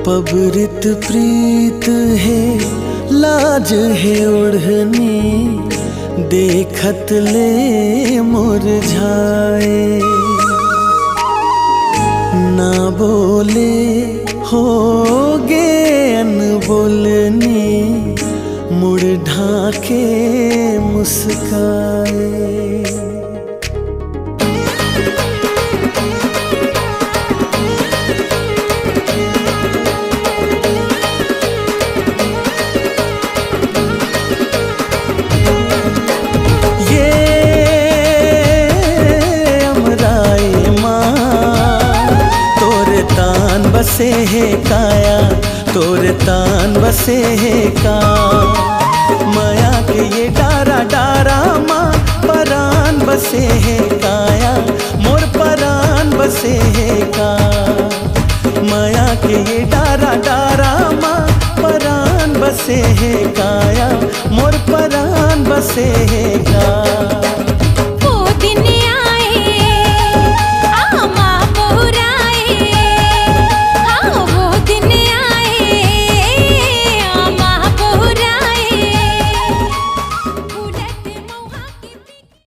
पबरित प्रीत है लाज है ओढ़नी, देखत ले मुरझाए। ना बोले होगे अनबोलनी, मुड़ ढाके मुस्काए। बसे है काया तोरे तान बसे है का, माया के ये डारा डारा माँ परान बसे है काया, मोर परान बसे है का। माया के ये डारा डारा माँ परान बसे है काया, मोर परान बसे है का।